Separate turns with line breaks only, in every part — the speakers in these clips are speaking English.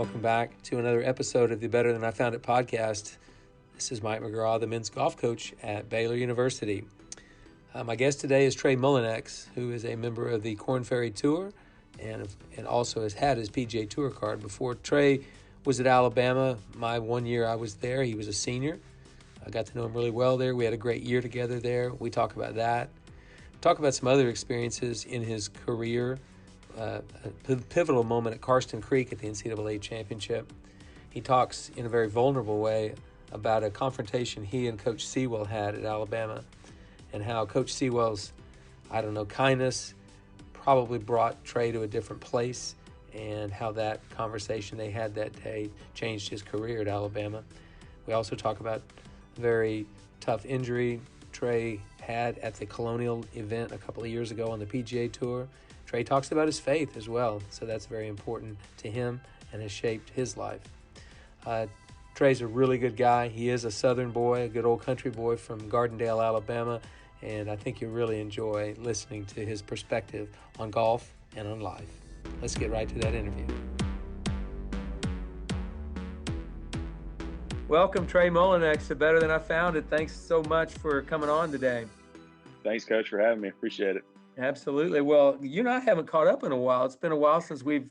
Welcome back to another episode of the Better Than I Found It podcast. This is Mike McGraw, the men's golf coach at Baylor University. My guest today is Trey Mullinax, who is a member of the Korn Ferry Tour and also has had his PGA Tour card before. Trey was at Alabama. My 1 year I was there, he was a senior. I got to know him really well there. We had a great year together there. We talk about that. Talk about some other experiences in his career. A pivotal moment at Karsten Creek at the NCAA championship. He talks in a very vulnerable way about a confrontation he and Coach Sewell had at Alabama and how Coach Sewell's, kindness probably brought Trey to a different place and how that conversation they had that day changed his career at Alabama. We also talk about a very tough injury Trey had at the Colonial event a couple of years ago on the PGA Tour. Trey talks about his faith as well, so that's very important to him and has shaped his life. Trey's a really good guy. He is a Southern boy, a good old country boy from Gardendale, Alabama, and I think you'll really enjoy listening to his perspective on golf and on life. Let's get right to that interview. Welcome, Trey Mullinax, to Better Than I Found It. Thanks so much for coming on today.
Thanks, Coach, for having me. Appreciate it.
Absolutely. Well, you and I haven't caught up in a while. It's been a while since we've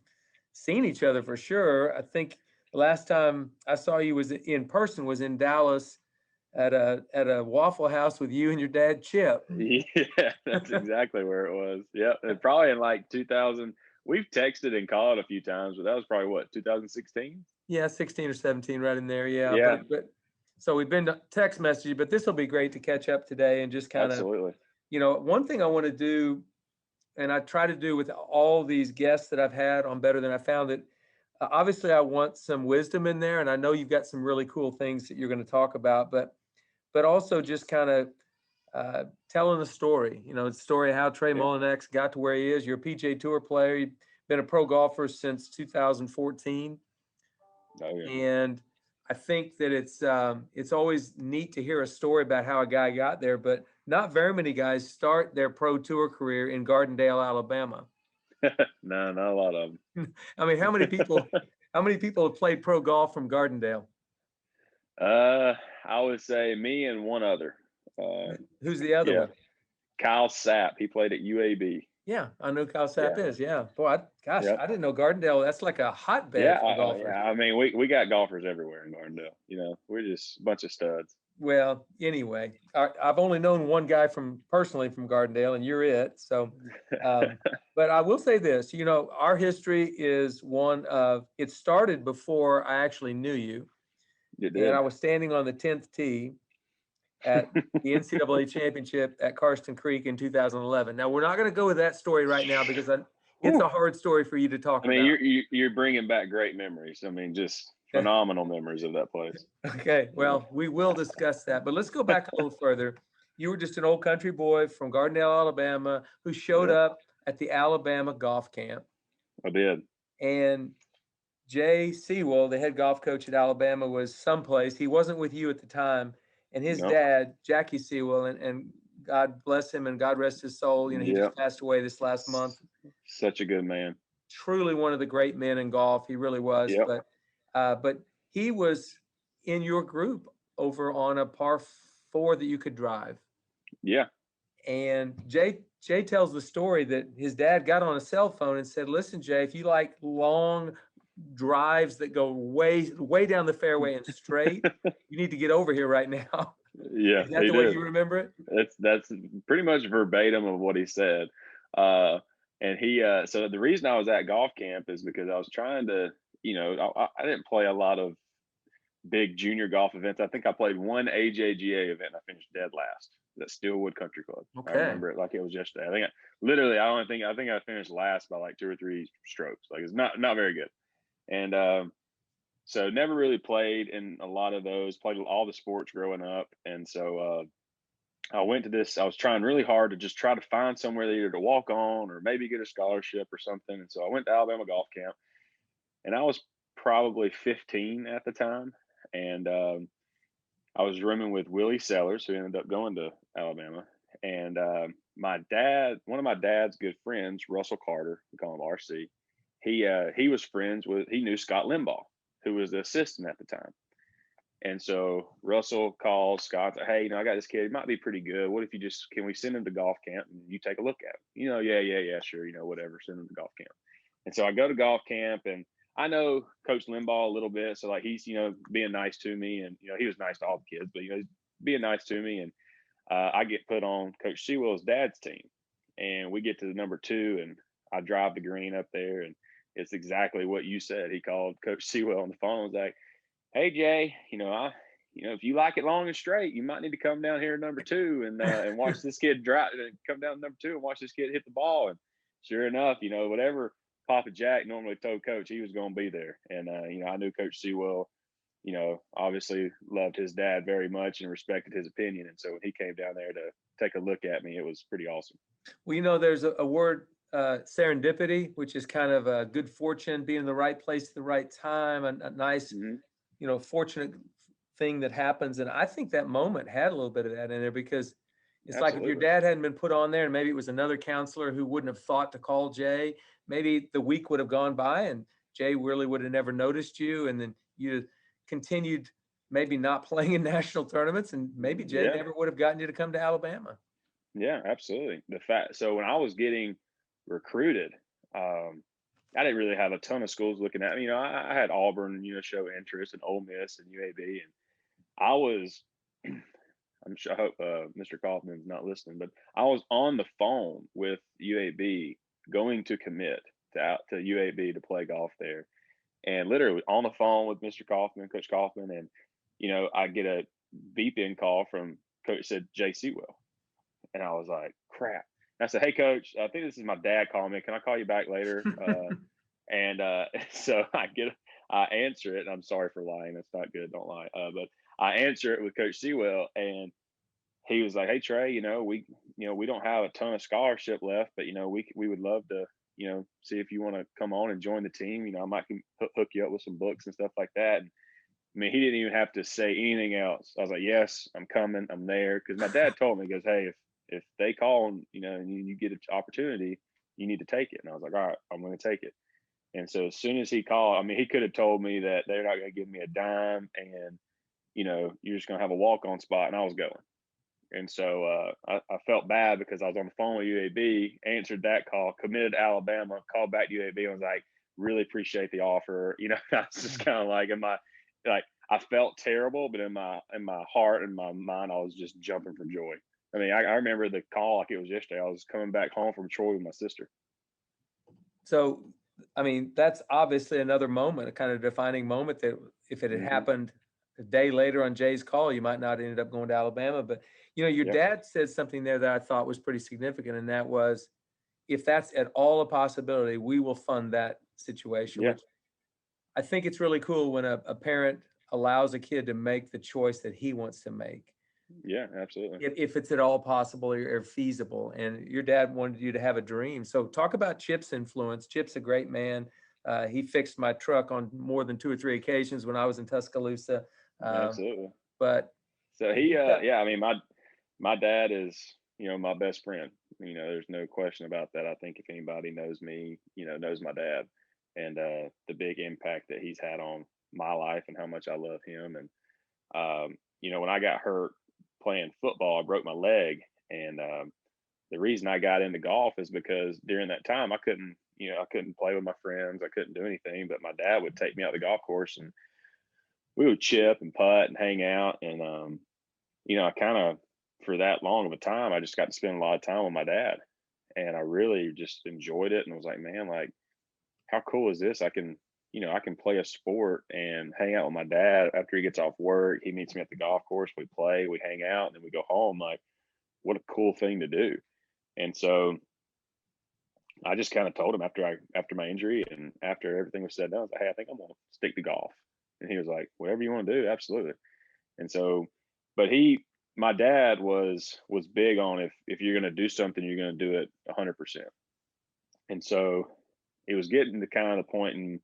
seen each other for sure. I think the last time I saw you was in person was in Dallas at a Waffle House with you and your dad, Chip.
Yeah, that's exactly where it was. Yeah, and probably in like 2000. We've texted and called a few times, but that was probably what, 2016?
Yeah, 16 or 17, right in there. Yeah.
Yeah.
But so we've been text messaging, but this will be great to catch up today and just kind of.
Absolutely.
One thing I want to do, and I try to do with all these guests that I've had on Better Than I Found It, obviously I want some wisdom in there, and I know you've got some really cool things that you're going to talk about, but also just kind of telling the story, the story of how Trey Mullinax got to where he is. You're a PGA Tour player. You've been a pro golfer since 2014.
Oh, yeah.
And I think that it's always neat to hear a story about how a guy got there, but not very many guys start their pro tour career in Gardendale, Alabama.
No, not a lot of them.
I mean, how many people have played pro golf from Gardendale?
I would say me and one other.
Who's the other one?
Kyle Sapp. He played at UAB.
Yeah, I know Kyle Sapp is. Yeah, boy, I didn't know Gardendale. That's like a hotbed for golfers.
Yeah, I mean, we got golfers everywhere in Gardendale. We're just a bunch of studs.
Well, anyway, I've only known one guy personally from Gardendale, and you're it. So, but I will say this: our history is one of it started before I actually knew you, and I was standing on the 10th tee at the NCAA championship at Karsten Creek in 2011. Now, we're not going to go with that story right now because it's a hard story for you to talk about.
I mean, you're bringing back great memories. I mean, just phenomenal memories of that place.
Okay, well, we will discuss that. But let's go back a little further. You were just an old country boy from Gardendale, Alabama, who showed up at the Alabama golf camp.
I did.
And Jay Sewell, the head golf coach at Alabama, was someplace. He wasn't with you at the time. And his dad, Jackie Sewell, and God bless him and God rest his soul. He just passed away this last month.
Such a good man.
Truly one of the great men in golf. He really was.
Yep.
But he was in your group over on a par 4 that you could drive.
Yeah.
And Jay tells the story that his dad got on a cell phone and said, "Listen, Jay, if you like long drives that go way down the fairway and straight, you need to get over here right now."
Yeah.
Is that the way you remember it?
That's pretty much verbatim of what he said. And he so the reason I was at golf camp is because I was trying to, I didn't play a lot of big junior golf events. I think I played one AJGA event and I finished dead last at Steelwood Country Club.
Okay.
I remember it like it was yesterday. I think I finished last by like 2 or 3 strokes. Like it's not very good. And so never really played in a lot of those, played all the sports growing up. And so I went to this, I was trying really hard to just try to find somewhere either to walk on or maybe get a scholarship or something. And so I went to Alabama golf camp and I was probably 15 at the time. And I was rooming with Willie Sellers, who ended up going to Alabama. And one of my dad's good friends, Russell Carter, we call him RC, he was friends with, he knew Scott Limbaugh, who was the assistant at the time. And so Russell calls Scott, hey, I got this kid. He might be pretty good. What if can we send him to golf camp and you take a look at him? Yeah, sure. Whatever, send him to golf camp. And so I go to golf camp, and I know Coach Limbaugh a little bit. So like he's, being nice to me, and, he was nice to all the kids, but, he's being nice to me. And I get put on Coach Sewell's dad's team, and we get to the number 2, and I drive the green up there, and it's exactly what you said. He called Coach Sewell on the phone and was like, hey, Jay, if you like it long and straight, you might need to come down here number 2 and watch this kid drive, and come down number 2 and watch this kid hit the ball. And sure enough, whatever Papa Jack normally told Coach, he was going to be there. And, I knew Coach Sewell, obviously loved his dad very much and respected his opinion. And so when he came down there to take a look at me, it was pretty awesome.
Well, there's a word, serendipity, which is kind of a good fortune, being in the right place at the right time, a nice, fortunate thing that happens. And I think that moment had a little bit of that in there, because it's
Absolutely.
like if your dad hadn't been put on there, and maybe it was another counselor who wouldn't have thought to call Jay, maybe the week would have gone by and Jay really would have never noticed you. And then you continued maybe not playing in national tournaments, and maybe Jay never would have gotten you to come to Alabama.
Yeah, absolutely. So when I was getting recruited, I didn't really have a ton of schools looking at me. I had Auburn, show interest, and Ole Miss and UAB, and I was, I'm sure, I hope Mr. Kaufman's not listening, but I was on the phone with UAB going to commit to UAB to play golf there, and literally on the phone with Mr. Kaufman, Coach Kaufman, and I get a beep in call from Coach, said Jay Sewell, and I was like, crap. And I said, hey, Coach, I think this is my dad calling me. Can I call you back later? And so I answer it, and I'm sorry for lying. That's not good. Don't lie. But I answer it with Coach Sewell, and he was like, hey, Trey, we don't have a ton of scholarship left, but, we would love to, see if you want to come on and join the team. I might hook you up with some books and stuff like that. And, I mean, he didn't even have to say anything else. I was like, yes, I'm coming. I'm there. Because my dad told me, he goes, hey, if they call and, and you get an opportunity, you need to take it. And I was like, all right, I'm going to take it. And so as soon as he called, I mean, he could have told me that they're not going to give me a dime and, you're just going to have a walk-on spot, and I was going. And so I felt bad because I was on the phone with UAB, answered that call, committed to Alabama, called back to UAB, and was like, really appreciate the offer. That's just kind of like, I felt terrible, but in my heart and my mind, I was just jumping for joy. I mean, I remember the call like it was yesterday. I was coming back home from Troy with my sister.
So, I mean, that's obviously another moment, a kind of defining moment, that if it had happened a day later on Jay's call, you might not have ended up going to Alabama. But, your dad said something there that I thought was pretty significant, and that was, if that's at all a possibility, we will fund that situation. Which I think it's really cool when a parent allows a kid to make the choice that he wants to make.
Yeah, absolutely.
If it's at all possible or feasible. And your dad wanted you to have a dream. So talk about Chip's influence. Chip's a great man. He fixed my truck on more than 2 or 3 occasions when I was in Tuscaloosa.
Absolutely.
But
so I mean, my dad is, my best friend. There's no question about that. I think if anybody knows me, knows my dad, and the big impact that he's had on my life and how much I love him. And, when I got hurt playing football, I broke my leg. And the reason I got into golf is because during that time I couldn't play with my friends. I couldn't do anything, but my dad would take me out the golf course and we would chip and putt and hang out. And, I kind of, for that long of a time, I just got to spend a lot of time with my dad, and I really just enjoyed it. And I was like, man, like, how cool is this? I can play a sport and hang out with my dad after he gets off work. He meets me at the golf course. We play, we hang out, and then we go home. Like, what a cool thing to do. And so I just kind of told him after my injury and after everything was said and done, I was like, hey, I think I'm going to stick to golf. And he was like, whatever you want to do, absolutely. And so, but my dad was big on if you're going to do something, you're going to do it 100%. And so it was getting to kind of the point in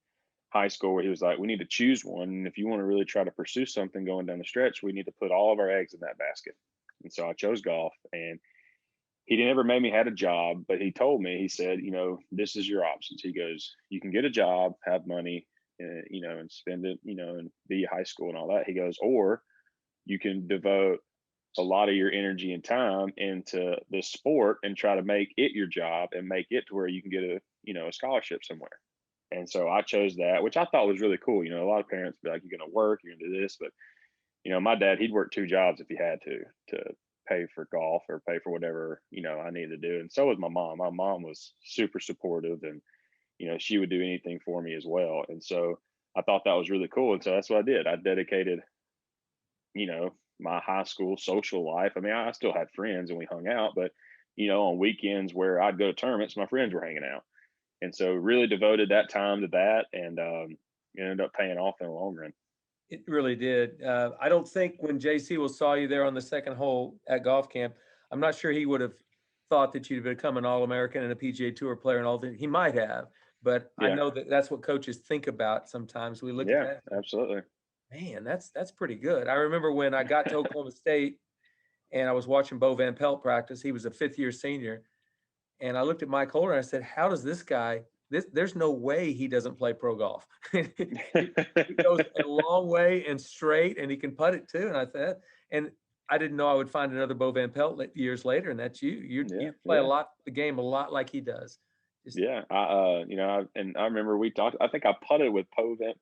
high school where he was like, we need to choose one. And if you want to really try to pursue something going down the stretch, we need to put all of our eggs in that basket. And so I chose golf, and he never made me had a job, but he told me, he said, you know, this is your options. He goes, you can get a job, have money, you know, and spend it, you know, and be high school and all that. He goes, or you can devote a lot of your energy and time into the sport and try to make it your job and make it to where you can get a, you know, a scholarship somewhere. And so I chose that, which I thought was really cool. You know, a lot of parents be like, you're going to work, you're going to do this, but you know, my dad, he'd work 2 jobs if he had to pay for golf or pay for whatever, you know, I needed to do. And so was my mom. My mom was super supportive, and, you know, she would do anything for me as well. And so I thought that was really cool. And so that's what I did. I dedicated, you know, my high school social life. I mean, I still had friends and we hung out, but, you know, on weekends where I'd go to tournaments, my friends were hanging out. And so really devoted that time to that, and it ended up paying off in the long run.
It really did. I don't think when JC saw you there on the second hole at golf camp, I'm not sure he would have thought that you'd become an All-American and a PGA Tour player and all that. He might have, but I know that that's what coaches think about sometimes. We look at that.
Absolutely.
Man, that's pretty good. I remember when I got to Oklahoma State and I was watching Bo Van Pelt practice. He was a 5th-year senior. And I looked at Mike Holder and I said, how does this guy there's no way he doesn't play pro golf. He goes a long way and straight, and he can putt it too. And I said, and I didn't know I would find another Bo Van Pelt years later, and that's you. You play the game a lot like he does.
You know, I remember we talked. I think I putted with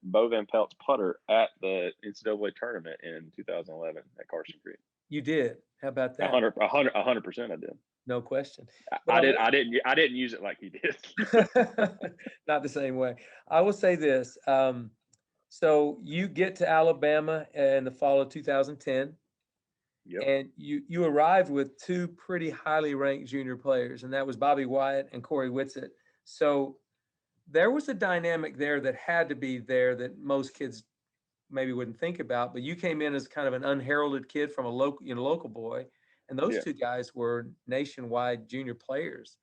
Bo Van Pelt's putter at the NCAA tournament in 2011 at Carson Creek.
You did. How about that?
100%. I did.
No question.
I didn't use it like he did.
Not the same way. I will say this. So you get to Alabama in the fall of 2010. Yep. And you arrived with 2 pretty highly ranked junior players, and that was Bobby Wyatt and Corey Whitsitt. So there was a dynamic there that had to be there that most kids maybe wouldn't think about. But you came in as kind of an unheralded kid from a local boy. And those 2 guys were nationwide junior players.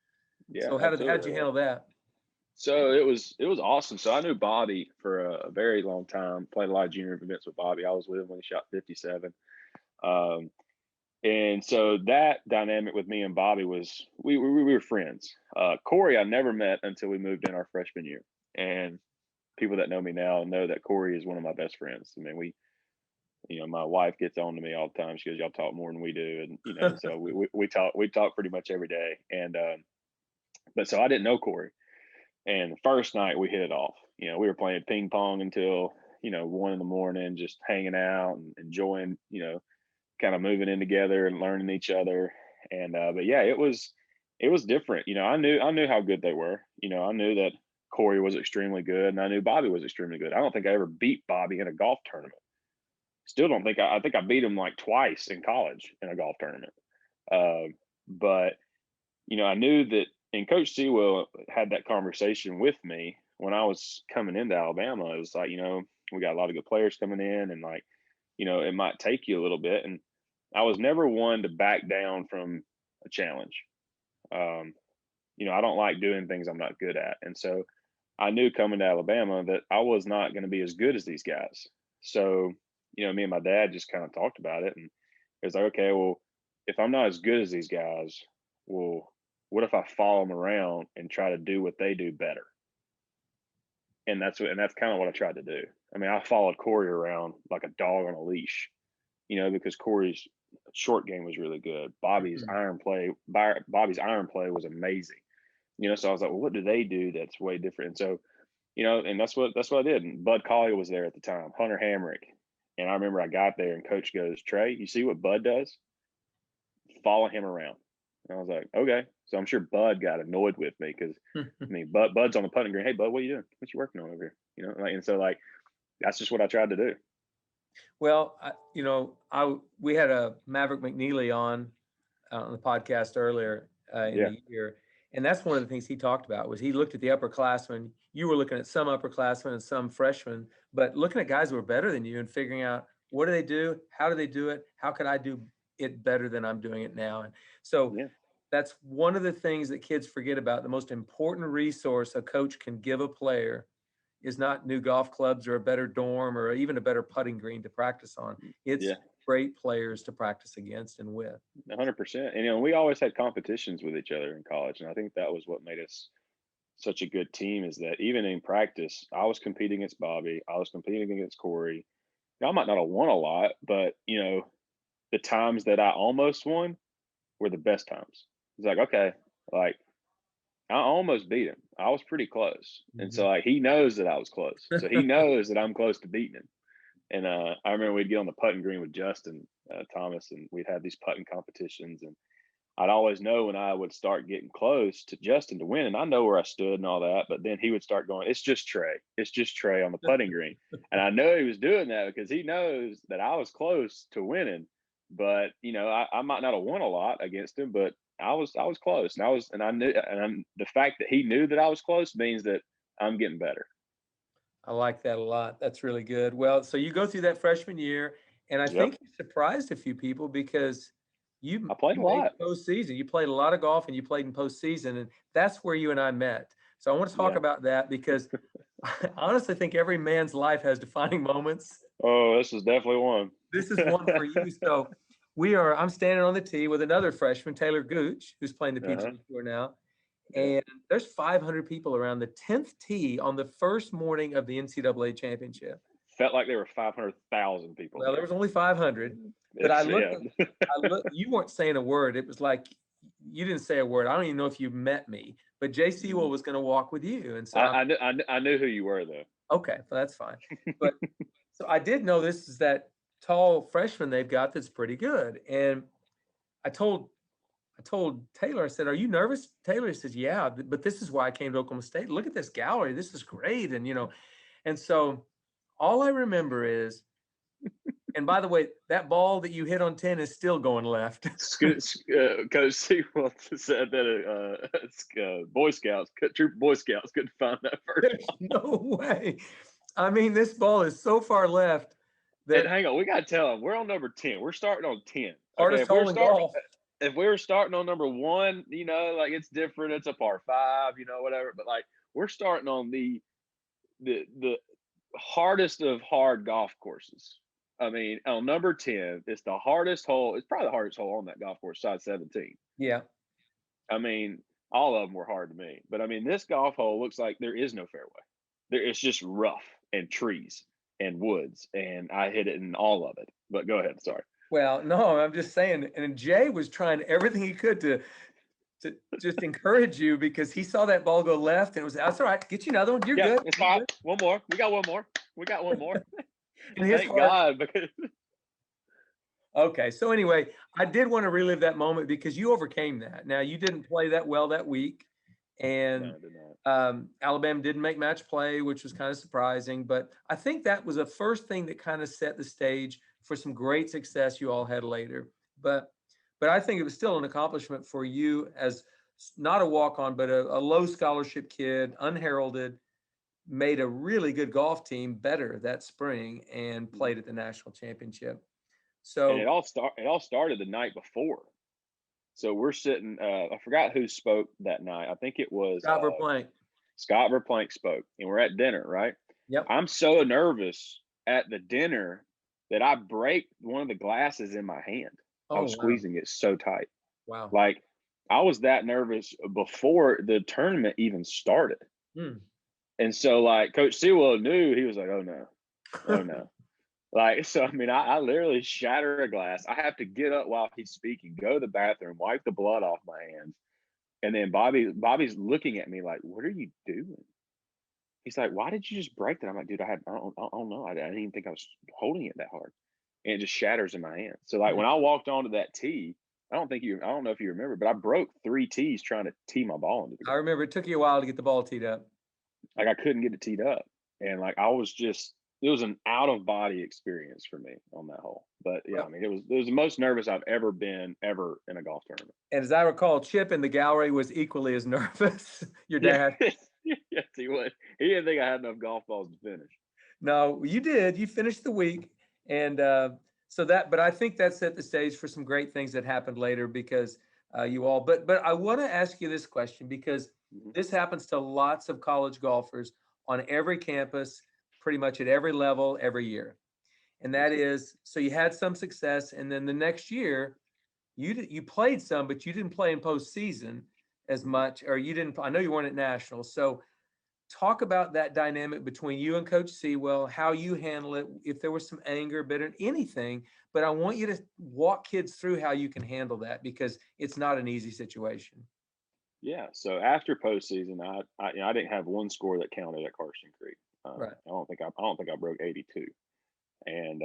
Yeah. So how did you handle that?
So it was awesome. So I knew Bobby for a very long time. Played a lot of junior events with Bobby. I was with him when he shot 57. And so that dynamic with me and Bobby was we were friends. Corey I never met until we moved in our freshman year. And people that know me now know that Corey is one of my best friends. I mean, you know, my wife gets on to me all the time. She goes, y'all talk more than we do. And, you know, so we talk pretty much every day. And, but so I didn't know Corey. And the first night we hit it off. You know, we were playing ping pong until, you know, 1 a.m, just hanging out and enjoying, you know, kind of moving in together and learning each other. And, but yeah, it was different. You know, I knew how good they were. You know, I knew that Corey was extremely good, and I knew Bobby was extremely good. I don't think I ever beat Bobby in a golf tournament. Still don't think I think I beat him like twice in college in a golf tournament. But, you know, I knew that, and Coach Sewell had that conversation with me when I was coming into Alabama. It was like, you know, we got a lot of good players coming in, and like, you know, it might take you a little bit. And I was never one to back down from a challenge. You know, I don't like doing things I'm not good at. And so I knew coming to Alabama that I was not going to be as good as these guys. So, you know, me and my dad just kind of talked about it, and it was like, okay, well, if I'm not as good as these guys, well, what if I follow them around and try to do what they do better? And that's kind of what I tried to do. I mean, I followed Corey around like a dog on a leash, you know, because Corey's short game was really good. Bobby's iron play was amazing, you know. So I was like, well, what do they do that's way different? And so, you know, and that's what I did. And Bud Collier was there at the time, Hunter Hamrick. And I remember I got there and Coach goes, Trey, you see what Bud does? Follow him around. And I was like, okay. So I'm sure Bud got annoyed with me because, I mean, Bud's on the putting green. Hey, Bud, what are you doing? What you working on over here? You know, like, and so like, that's just what I tried to do.
Well, you know, we had a Maverick McNeely on the podcast earlier in the year. And that's one of the things he talked about was he looked at the upperclassmen. You were looking at some upperclassmen and some freshmen, but looking at guys who were better than you and figuring out what do they do? How do they do it? How could I do it better than I'm doing it now? And so that's one of the things that kids forget about. The most important resource a coach can give a player is not new golf clubs or a better dorm or even a better putting green to practice on. It's great players to practice against and with.
100%. And we always had competitions with each other in college, and I think that was what made us such a good team. Is that even in practice, I was competing against Bobby, I was competing against Corey. I might not have won a lot, but the times that I almost won were the best times. It's like, okay, like I almost beat him. I was pretty close.
Mm-hmm.
And so like he knows that I was close. So he knows that I'm close to beating him. And I remember we'd get on the putting green with Justin Thomas, and we'd have these putting competitions. And I'd always know when I would start getting close to Justin to win, and I know where I stood and all that. But then he would start going, "It's just Trey. It's just Trey on the putting green." And I know he was doing that because he knows that I was close to winning. But I might not have won a lot against him, but I was close, and I knew, and the fact that he knew that I was close means that I'm getting better.
I like that a lot. That's really good. Well, so you go through that freshman year, and I think you surprised a few people because
I played a lot.
Postseason. You played a lot of golf, and you played in postseason, and that's where you and I met. So I want to talk about that because I honestly think every man's life has defining moments.
Oh, this is definitely one.
This is one for you. So I'm standing on the tee with another freshman, Taylor Gooch, who's playing the PGA Tour now. And there's 500 people around the 10th tee on the first morning of the NCAA championship.
Felt like there were 500,000 people.
Well, there was only 500. But I looked, you weren't saying a word. It was like, you didn't say a word. I don't even know if you met me, but Jay Sewell was going to walk with you. And so
I knew who you were, though.
Okay, well, that's fine. But so I did know this is that tall freshman they've got that's pretty good. And I told Taylor, I said, "Are you nervous?" Taylor says, "Yeah, but this is why I came to Oklahoma State. Look at this gallery. This is great." And, and so all I remember is, and by the way, that ball that you hit on 10 is still going left.
Coach Sewell said that Boy Scouts, troop Boy Scouts couldn't find that first
ball. No way. I mean, this ball is so far left.
And hang on, we got to tell them, we're on number 10. We're starting on 10.
Hardest hole in golf.
If we were starting on number 1, like it's different. It's a par 5, whatever. But like we're starting on the hardest of hard golf courses. I mean, on number 10, it's the hardest hole. It's probably the hardest hole on that golf course, side 17.
Yeah.
I mean, all of them were hard to me. But I mean, this golf hole looks like there is no fairway. It's just rough and trees and woods, and I hit it in all of it. But go ahead. Sorry.
Well, no, I'm just saying. And Jay was trying everything he could to just encourage you because he saw that ball go left, and it was, that's all right. Get you another one. You're good.
It's fine. One more. We got one more. And thank God. Because
okay. So anyway, I did want to relive that moment because you overcame that. Now, you didn't play that well that week. And
no, I did not.
Alabama didn't make match play, which was kind of surprising. But I think that was the first thing that kind of set the stage for some great success you all had later. But I think it was still an accomplishment for you as not a walk-on, but a low scholarship kid, unheralded, made a really good golf team better that spring and played at the national championship. So
and it all started the night before. So we're sitting, I forgot who spoke that night. I think it was
Scott Verplank.
Scott Verplank spoke, and we're at dinner, right?
Yep.
I'm so nervous at the dinner that I break one of the glasses in my hand. I was squeezing it so tight.
Wow.
Like I was that nervous before the tournament even started. And so like Coach Sewell knew, he was like, oh no. Like, so, I mean, I literally shatter a glass. I have to get up while he's speaking, go to the bathroom, wipe the blood off my hands. And then Bobby's looking at me like, what are you doing? He's like, why did you just break that? I'm like, dude, I don't know. I didn't even think I was holding it that hard. And it just shatters in my hand. So like when I walked onto that tee, I don't know if you remember, but I broke 3 tees trying to tee my ball into the ground.
I remember it took you a while to get the ball teed up.
Like I couldn't get it teed up. And like it was an out of body experience for me on that hole. But yeah, I mean, it was the most nervous I've ever been in a golf tournament.
And as I recall, Chip in the gallery was equally as nervous. Your dad.
Yes, he was. He didn't think I had enough golf balls to finish.
No, you did. You finished the week. And but I think that set the stage for some great things that happened later because but I want to ask you this question because this happens to lots of college golfers on every campus, pretty much at every level, every year. And that is, so you had some success, and then the next year you played some, but you didn't play in postseason as much, or you didn't. I know you weren't at nationals. So talk about that dynamic between you and Coach Sewell, how you handle it, if there was some anger, bitter, anything. But I want you to walk kids through how you can handle that, because it's not an easy situation.
Yeah. So after postseason, I didn't have one score that counted at Carson Creek.
Right.
I don't think I broke 82. And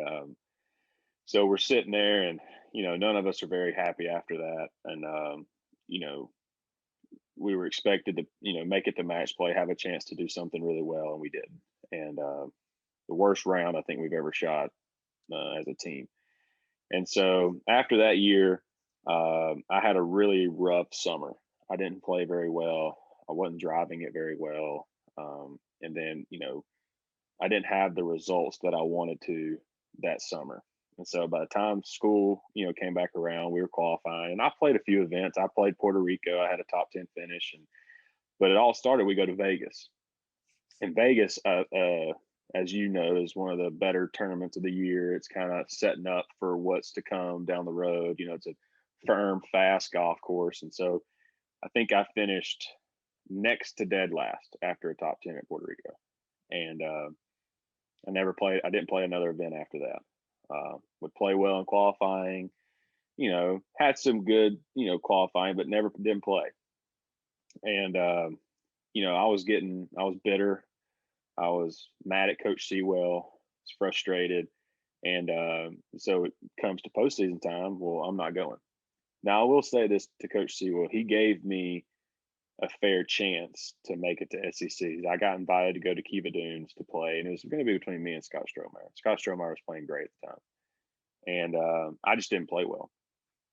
so we're sitting there, and none of us are very happy after that. And you know, we were expected to make it to match play, have a chance to do something really well, and we did. And the worst round I think we've ever shot as a team. And so after that year, I had a really rough summer. I didn't play very well. I wasn't driving it very well. And then, I didn't have the results that I wanted to that summer. And so by the time school, came back around, we were qualifying, and I played a few events. I played Puerto Rico. I had a top 10 finish, but it all started. We go to Vegas, and Vegas, as you know, is one of the better tournaments of the year. It's kind of setting up for what's to come down the road. It's a firm, fast golf course. And so I think I finished next to dead last after a top 10 at Puerto Rico. And I didn't play another event after that. Would play well in qualifying, had some good, qualifying, but never didn't play. And, I was bitter. I was mad at Coach Sewell. Was frustrated. And so it comes to postseason time. Well, I'm not going. Now, I will say this to Coach Sewell. He gave me a fair chance to make it to SEC. I got invited to go to Kiva Dunes to play, and it was going to be between me and Scott Strohmeyer. Scott Strohmeyer was playing great at the time. And I just didn't play well.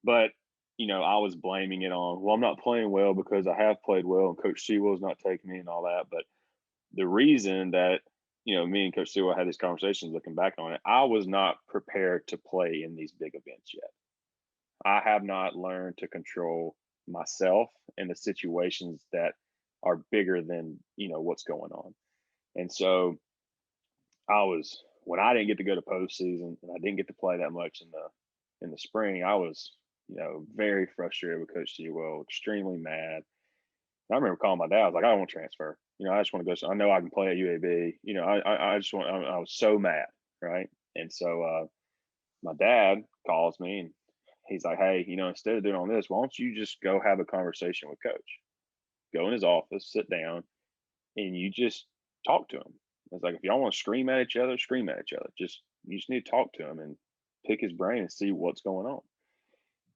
But, I was blaming it on, well, I'm not playing well because I have played well and Coach Sewell's not taking me and all that. But the reason that, me and Coach Sewell had these conversations looking back on it, I was not prepared to play in these big events yet. I have not learned to control myself in the situations that are bigger than, what's going on. And so when I didn't get to go to postseason and I didn't get to play that much in the spring, I was, very frustrated with Coach Sewell, extremely mad. I remember calling my dad. I was like, I don't want to transfer. I just want to go. I know I can play at UAB. I just want. I was so mad, right? And so my dad calls me and he's like, hey, instead of doing all this, why don't you just go have a conversation with Coach? Go in his office, sit down, and you just talk to him. It's like, if y'all want to scream at each other, scream at each other. You just need to talk to him and pick his brain and see what's going on.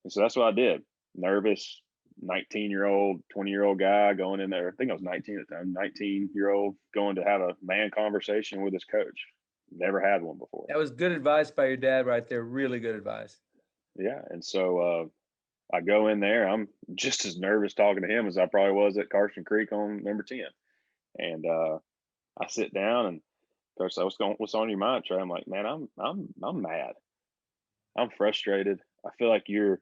And so that's what I did. Nervous, 19-year-old, 20-year-old guy going in there. I think I was 19 at the time, 19-year-old going to have a man conversation with his coach. Never had one before.
That was good advice by your dad right there. Really good advice.
Yeah. And so I go in there. I'm just as nervous talking to him as I probably was at Carson Creek on number 10. And I sit down and Coach said, what's on your mind, Trey? I'm like, man, I'm mad. I'm frustrated. I feel like you're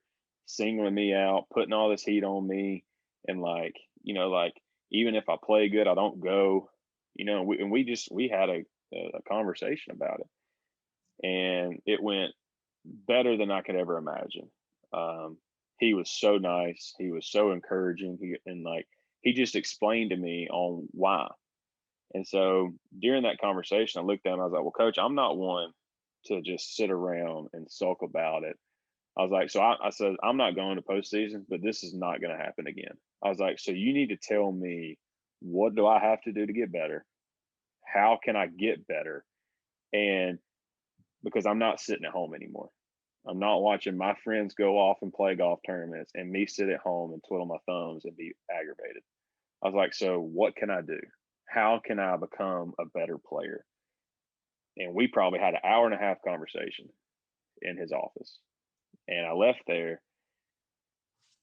singling me out, putting all this heat on me. And like even if I play good, I don't go, and we had a conversation about it, and it went better than I could ever imagine. He was so nice. He was so encouraging. He just explained to me on why. And so during that conversation, I looked at him. I was like, well, Coach, I'm not one to just sit around and sulk about it. I was like, so I said, I'm not going to postseason, but this is not going to happen again. I was like, so you need to tell me, what do I have to do to get better? How can I get better? And because I'm not sitting at home anymore. I'm not watching my friends go off and play golf tournaments and me sit at home and twiddle my thumbs and be aggravated. I was like, so what can I do? How can I become a better player? And we probably had an hour and a half conversation in his office. And I left there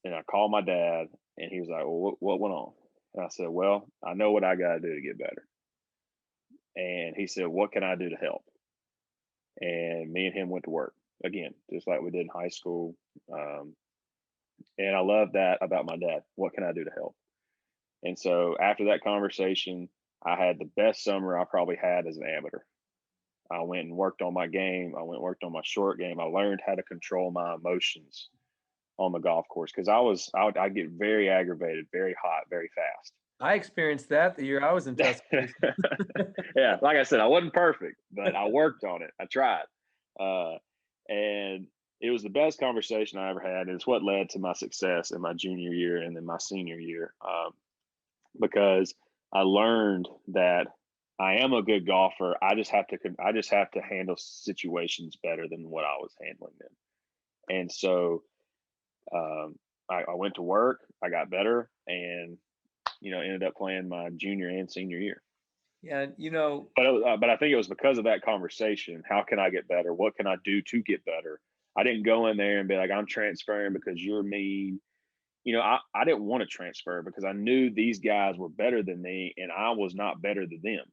and I called my dad and he was like, well, what went on? And I said, well, I know what I got to do to get better. And he said, what can I do to help? And me and him went to work again, just like we did in high school. And I love that about my dad. What can I do to help? And so after that conversation, I had the best summer I probably had as an amateur. I went and worked on my game. I went and worked on my short game. I learned how to control my emotions on the golf course because I'd get very aggravated, very hot, very fast.
I experienced that the year I was in Tuscaloosa.
Yeah, like I said, I wasn't perfect, but I worked on it. I tried, and it was the best conversation I ever had. And it's what led to my success in my junior year and then my senior year, because I learned that I am a good golfer. I just have to handle situations better than what I was handling them. And so I went to work. I got better, and ended up playing my junior and senior year.
Yeah,
but I think it was because of that conversation. How can I get better? What can I do to get better? I didn't go in there and be like, I'm transferring because you're mean. I didn't want to transfer because I knew these guys were better than me and I was not better than them.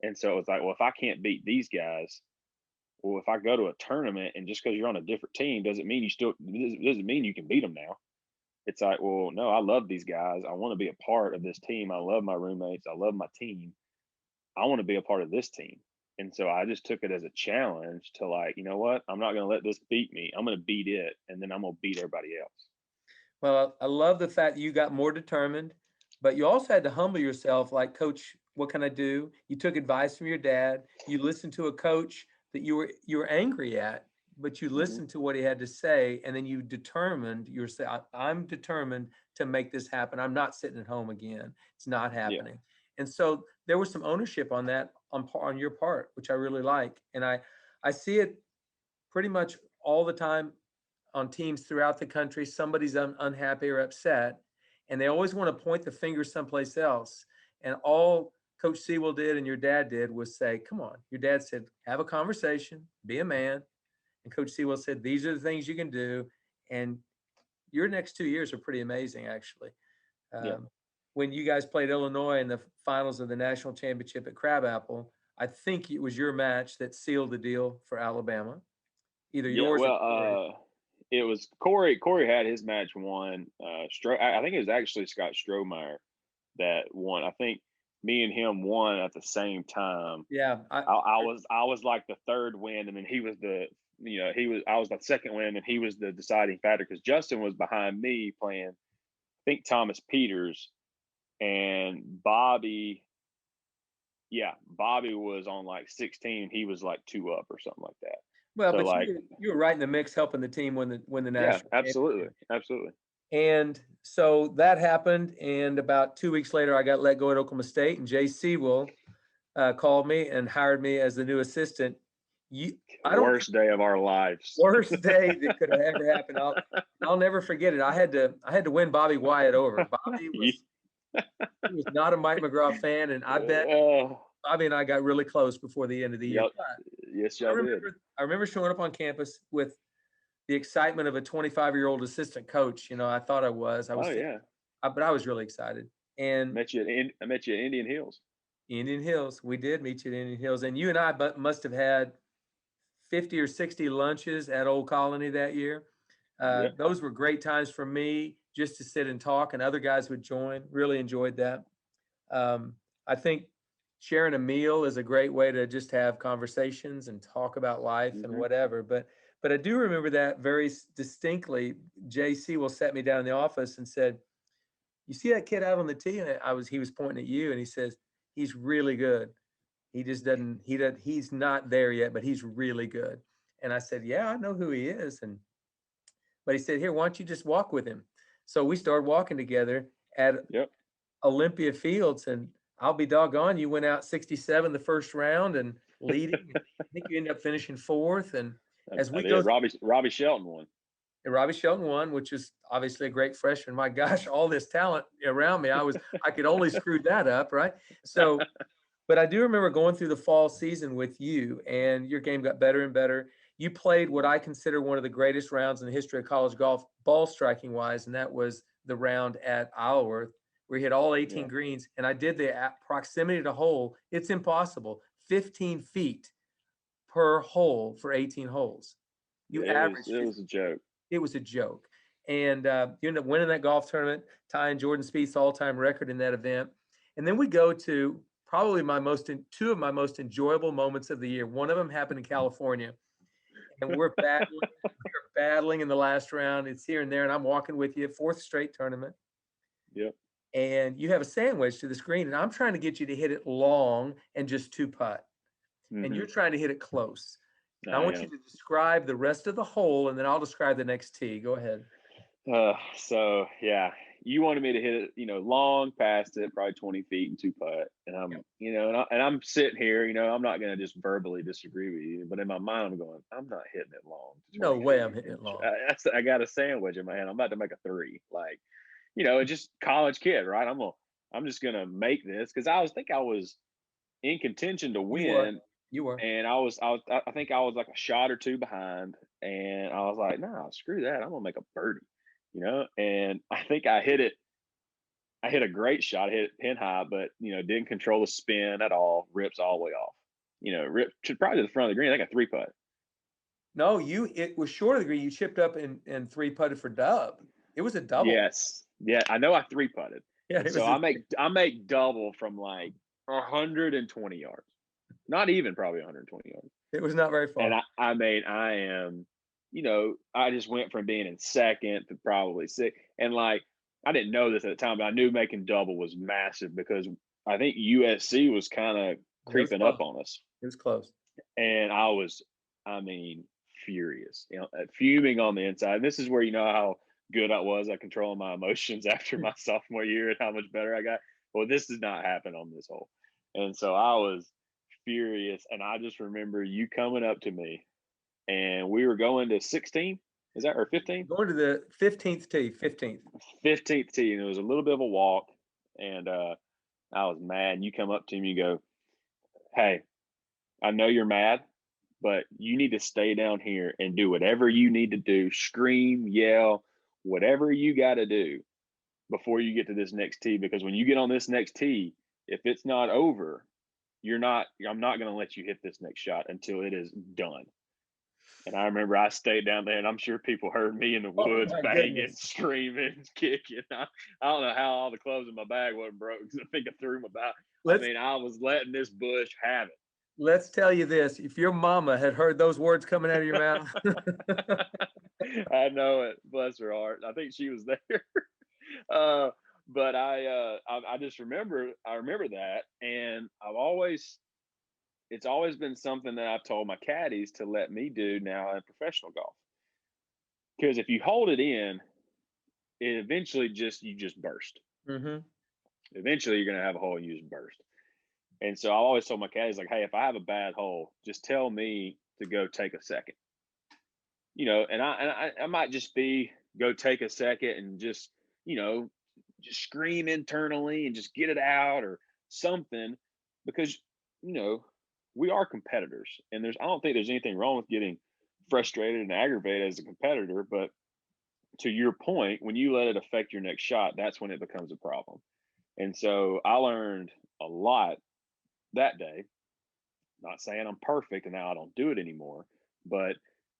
And so it's like, well, if I can't beat these guys, well, if I go to a tournament and just because you're on a different team doesn't mean you can beat them now. It's like, well, no, I love these guys. I want to be a part of this team. I love my roommates. I love my team. I want to be a part of this team. And so I just took it as a challenge to like, you know what? I'm not going to let this beat me. I'm going to beat it, and then I'm going to beat everybody else.
Well, I love the fact that you got more determined, but you also had to humble yourself. Like, Coach, what can I do? You took advice from your dad. You listened to a coach that you were angry at, but you listened to what he had to say, and then you determined yourself. I'm determined to make this happen. I'm not sitting at home again. It's not happening. Yeah. And so there was some ownership on that on your part, which I really like, and I see it pretty much all the time on teams throughout the country. Somebody's unhappy or upset, and they always want to point the finger someplace else. And all Coach Sewell did and your dad did was say, come on. Your dad said, have a conversation, be a man. And Coach Sewell said, these are the things you can do. And your next 2 years are pretty amazing, actually. When you guys played Illinois in the finals of the national championship at Crabapple, I think it was your match that sealed the deal for Alabama. Either yours or Corey.
It was Corey. Corey had his match won. I think it was actually Scott Strohmeyer that won. I think me and him won at the same time.
Yeah,
I was like the third win, and then he was I was the second win, and he was the deciding factor because Justin was behind me playing, I think, Thomas Peters, and Bobby was on like 16. He was like 2 up or something like that.
Well, so but like, you were right in the mix, helping the team win the national.
Yeah, absolutely.
And so that happened, and about 2 weeks later, I got let go at Oklahoma State, and Jay Sewell called me and hired me as the new assistant.
Worst day of our lives.
Worst day that could have ever happened. I'll never forget it. I had to win Bobby Wyatt over. Bobby was not a Mike McGraw fan, and I bet Bobby and I got really close before the end of the year.
Yep. Yes, y'all did.
I remember showing up on campus with the excitement of a 25-year-old assistant coach. I thought I was. But I was really excited. And
I met you at Indian Hills.
Indian Hills. We did meet you at Indian Hills. And you and I must have had 50 or 60 lunches at Old Colony that year. Those were great times for me just to sit and talk, and other guys would join. Really enjoyed that. I think sharing a meal is a great way to just have conversations and talk about life and whatever. But I do remember that very distinctly. JC will set me down in the office and said, you see that kid out on the tee? And he was pointing at you, and he says, he's really good. He just he's not there yet, but he's really good. And I said, yeah, I know who he is. But he said, here, why don't you just walk with him? So we started walking together at Olympia Fields, and I'll be doggone, you went out 67 the first round and leading. I think you ended up finishing 4th. And as we go,
Robbie Shelton won.
And Robbie Shelton won, which is obviously a great freshman. My gosh, all this talent around me. I could only screw that up, right? So, but I do remember going through the fall season with you, and your game got better and better. You played what I consider one of the greatest rounds in the history of college golf, ball striking wise, and that was the round at Isleworth, where you hit all 18 greens. And I did the proximity to hole. It's impossible. 15 feet per hole for 18 holes. You averaged.
It was a joke.
It was a joke. And you end up winning that golf tournament, tying Jordan Spieth's all-time record in that event. And then we go to probably two of my most enjoyable moments of the year. One of them happened in California, and we're battling in the last round. It's here and there, and I'm walking with you, fourth straight tournament.
Yep.
And you have a sandwich to this green, and I'm trying to get you to hit it long and just two putt. And you're trying to hit it close. And I want you to describe the rest of the hole, and then I'll describe the next tee. Go ahead.
So yeah, you wanted me to hit it, long past it, probably 20 feet and two putt. And I'm sitting here, I'm not going to just verbally disagree with you, but in my mind, I'm going, I'm not hitting it long.
No way I'm hitting it long.
I got a sandwich in my hand. I'm about to make a three. Like, it's just college kid, right? I'm just going to make this because I was in contention to win.
You were.
And I think I was like a shot or two behind, and I was like, nah, screw that. I'm going to make a birdie. And I think I hit a great shot. I hit it pin high, but, didn't control the spin at all. Rips all the way off, ripped probably to the front of the green. I think a three putt.
No, it was short of the green. You chipped up and three putted for dub. It was a double.
Yes. Yeah. I know I three putted.
Yeah.
So I make double from like 120 yards, not even probably 120 yards.
It was not very far.
And I am, I just went from being in second to probably sixth. And like, I didn't know this at the time, but I knew making double was massive because I think USC was kind of creeping up on us.
It was close.
And I was, furious, fuming on the inside. And this is where, how good I was at controlling my emotions after my sophomore year and how much better I got. Well, this does not happen on this hole. And so I was furious. And I just remember you coming up to me, and we were going to 16. Is that or 15?
Going to the 15th tee.
15th tee, and it was a little bit of a walk. And I was mad. And you come up to me, you go, "Hey, I know you're mad, but you need to stay down here and do whatever you need to do. Scream, yell, whatever you got to do before you get to this next tee. Because when you get on this next tee, if it's not over, I'm not going to let you hit this next shot until it is done." And I remember I stayed down there, and I'm sure people heard me in the woods banging, screaming, kicking. I don't know how all the clothes in my bag wasn't broke because I think I threw them about. I was letting this bush have it.
Let's tell you this. If your mama had heard those words coming out of your mouth.
I know it. Bless her heart. I think she was there. But I just remember that. And it's always been something that I've told my caddies to let me do now in professional golf. Because if you hold it in, it eventually you just burst.
Mm-hmm.
Eventually you're going to have a hole and you just burst. And so I always told my caddies, like, hey, if I have a bad hole, just tell me to go take a second. And I might just go take a second and just scream internally and just get it out or something, because, we are competitors, and I don't think there's anything wrong with getting frustrated and aggravated as a competitor. But to your point, when you let it affect your next shot, that's when it becomes a problem. And so I learned a lot that day. Not saying I'm perfect and now I don't do it anymore, but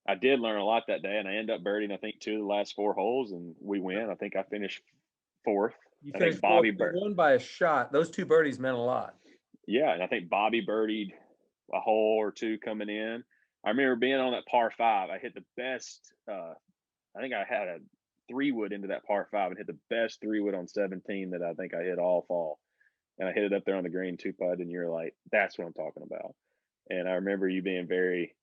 I did learn a lot that day, and I ended up birdieing, I think, 2 of the last 4 holes, and we win. I think I finished 4th.
You finished 4th. You won by a shot. Those 2 birdies meant a lot. Yeah,
and I think Bobby birdied a hole or 2 coming in. I remember being on that par 5. I hit the best. I think I had a 3-wood into that par 5 and hit the best 3-wood on 17 that I think I hit all fall. And I hit it up there on the green 2-putt, and you're like, that's what I'm talking about. And I remember you being very,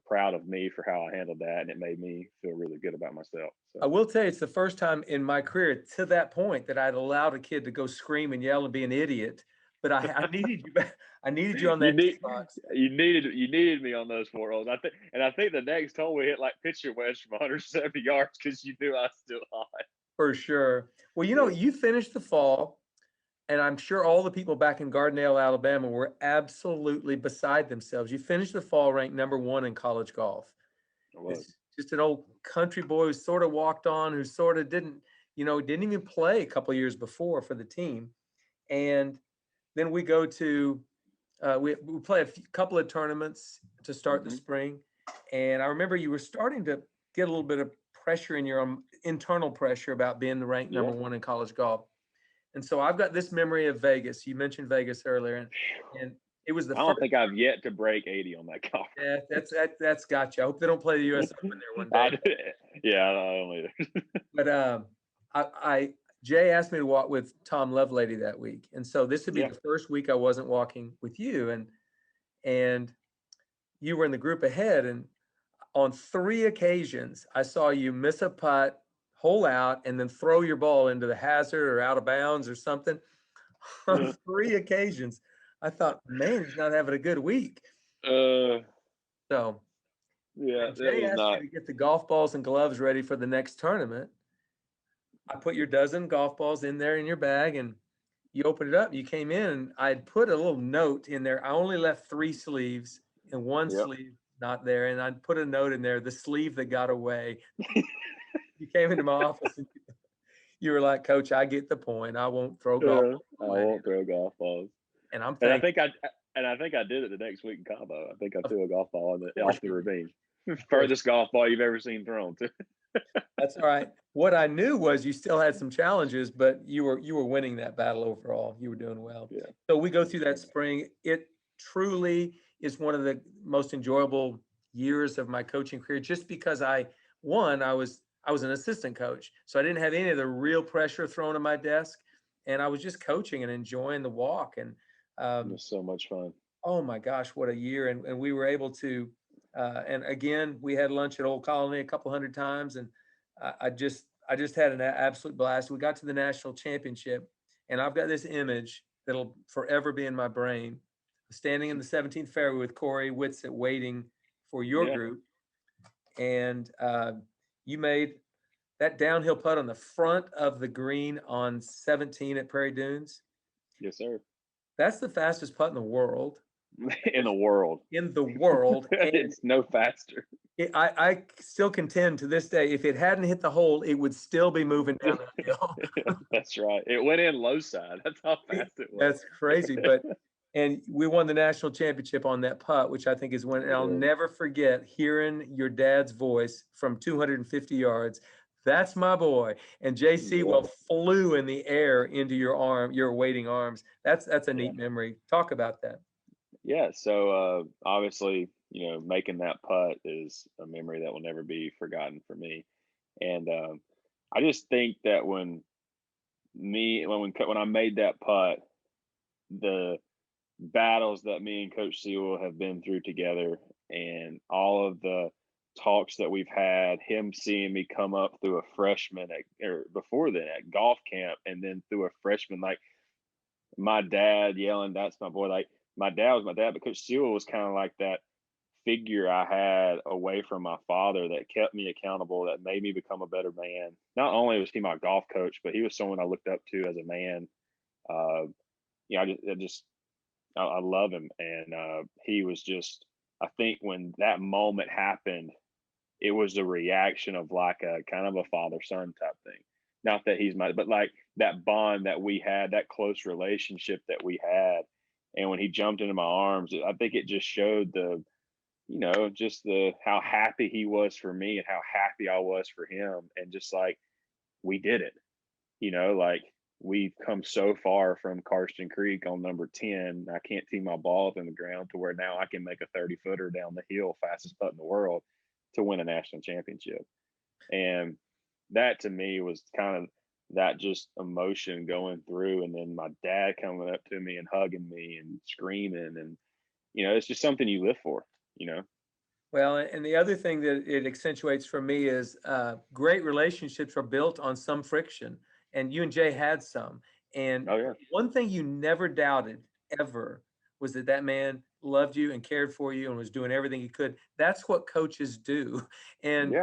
proud of me for how I handled that, and it made me feel really good about myself. So.
I will tell you, it's the first time in my career to that point that I'd allowed a kid to go scream and yell and be an idiot. But I needed you back. I needed you on that tee box.
You needed me on those 4 holes. I think the next hole we hit like pitcher wedge from 170 yards because you knew I was still hot.
For sure. Well, you finished the fall, and I'm sure all the people back in Gardendale, Alabama, were absolutely beside themselves. You finished the fall ranked number 1 in college golf. It's just an old country boy who sort of walked on, who sort of didn't even play a couple of years before for the team. And then we go to we play a couple of tournaments to start the spring. And I remember you were starting to get a little bit of pressure in your internal pressure about being the ranked number 1 in college golf. And so I've got this memory of Vegas. You mentioned Vegas earlier, and it was the
I don't
first.
think I've yet to break 80 on that golf.
Yeah, that's got you. I hope they don't play the U.S. Open there one day.
Yeah, I don't either.
But Jay asked me to walk with Tom Lovelady that week, and so this would be the first week I wasn't walking with you, and you were in the group ahead, and on 3 occasions I saw you miss a putt, hole out, and then throw your ball into the hazard or out of bounds or something. On 3 occasions, I thought, man, he's not having a good week. So
yeah,
when Jay asked you to get the golf balls and gloves ready for the next tournament, I put your dozen golf balls in there in your bag, and you opened it up. You came in, and I'd put a little note in there. I only left 3 sleeves and one sleeve not there, and I'd put a note in there, the sleeve that got away. You came into my office, and you were like, "Coach, I get the point. I won't throw golf balls away."
I won't throw golf balls.
And I'm
thinking, I think I did it the next week in Cabo. I think I threw a golf ball off the ravine. Furthest golf ball you've ever seen thrown.
That's all right. What I knew was you still had some challenges, but you were winning that battle overall. You were doing well.
Yeah.
So we go through that spring. It truly is one of the most enjoyable years of my coaching career, just because I was an assistant coach, so I didn't have any of the real pressure thrown on my desk, and I was just coaching and enjoying the walk. And
it was so much fun.
Oh my gosh, what a year! And we were able to. And again, we had lunch at Old Colony a couple hundred times, and I just had an absolute blast. We got to the national championship, and I've got this image that'll forever be in my brain, standing in the 17th fairway with Corey Whitsitt waiting for your group, and you made that downhill putt on the front of the green on 17 at Prairie Dunes.
Yes, sir.
That's the fastest putt in the world.
In the world.
It's
no faster.
I still contend to this day, if it hadn't hit the hole, it would still be moving down the hill.
That's right. It went in low side. That's how fast it was.
That's crazy. And we won the national championship on that putt, which I think is when I'll never forget hearing your dad's voice from 250 yards. That's my boy. And JC flew in the air into your waiting arms. That's a neat memory. Talk about that.
Yeah. So obviously, making that putt is a memory that will never be forgotten for me. And I just think that when I made that putt, the battles that me and Coach Sewell have been through together, and all of the talks that we've had, him seeing me come up through a freshman before then at golf camp, and then through a freshman, like my dad yelling, "That's my boy!" Like my dad was my dad, but Coach Sewell was kind of like that figure I had away from my father that kept me accountable, that made me become a better man. Not only was he my golf coach, but he was someone I looked up to as a man. I love him. And he was just, I think when that moment happened, it was a reaction of like a kind of a father-son type thing. Not that he's but like that bond that we had, that close relationship that we had. And when he jumped into my arms, I think it just showed how happy he was for me and how happy I was for him. And just like, we did it, like we've come so far from Karsten Creek on number 10. I can't tee my ball in the ground to where now I can make a 30-footer down the hill, fastest putt in the world, to win a national championship. And that to me was kind of that just emotion going through. And then my dad coming up to me and hugging me and screaming. And, it's just something you live for,
Well, and the other thing that it accentuates for me is great relationships are built on some friction. And you and Jay had some. And one thing you never doubted ever was that man loved you and cared for you and was doing everything he could. That's what coaches do. And